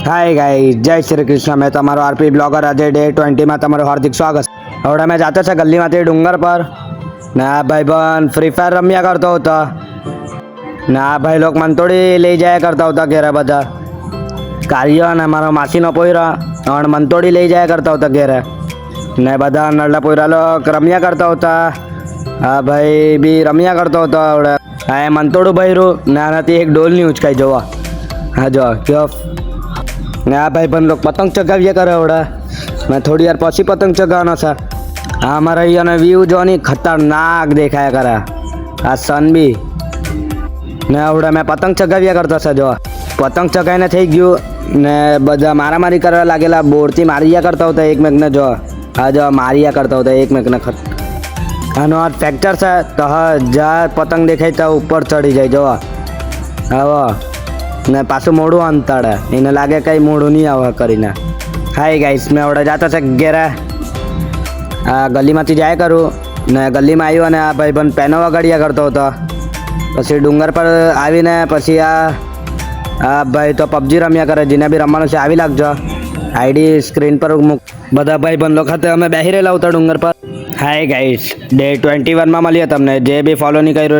Hi guys, जय श्री कृष्ण। मैं તમારો આરપી બ્લોગર આજે ડે 20 માં તમારું હાર્દિક સ્વાગત। હવે અમે જાતે છે ગલીમાંથી ડુંગર પર ને આ ભાઈબંધ ફ્રી ફાયર રમ્યા કરતો હતો ને આ ભાઈ લોક મંતોડી લઈ જાય કરતા હતા ઘેરે બધા કાર્ય અને મારો માસીનો પોયરા અને મંતોડી લઈ જાય કરતા હતા ઘેરે ને બધા નળલા પોયરા લોક રમ્યા કરતા હતા। આ ભાઈ બી રમ્યા કરતો હતો। હવે આ મંતોડું ભર્યું ને આનાથી એક ડોલની ઉંચકાઈ જોવા। હા જો કયો ને આ ભાઈ પણ લોકો પતંગ ચગાવ્યા કરે। હવે મેં થોડી વાર પછી પતંગ ચગાવવાનો છે। આ અમારા અહીંયાનો વ્યૂ જોવાની ખતરનાક દેખાયા કરે। આ સન બી ને હવે મેં પતંગ ચગાવ્યા કરતો છે। જો પતંગ ચગાવીને થઈ ગયું ને બધા મારામારી કરવા લાગેલા। બોરથી માર્યા કરતા હતા એકમેકને। જો હા જો માર્યા કરતા હતા એકમેકને। આનો આ ફ્રેક્ચર છે તો હા જ્યાં પતંગ દેખાય ત્યાં ઉપર ચડી જાય। જો હવે ને પાછું મોઢું અંતાડે એને લાગે કંઈ મોઢું નહીં આવે કરીને। હાય ગાઈસ, મેં હવે જાતો છે ઘેરે। આ ગલીમાંથી જાય કરું ને ગલીમાં આવ્યો અને આ ભાઈ પણ પેનો વગાડ્યા કરતો હતો। પછી ડુંગર પર આવીને પછી આ ભાઈ તો પબજી રમ્યા કરે। જેને બી રમવાનું છે આવી લાગજો। આઈડી સ્ક્રીન પર મૂક। બધા ભાઈ બંધો ખાતે અમે બેસી રહેલા હતા ડુંગર પર। હાય ગાઈસ, ડે 21 માં મળીએ તમને। જે બી ફોલો નહીં કર્યું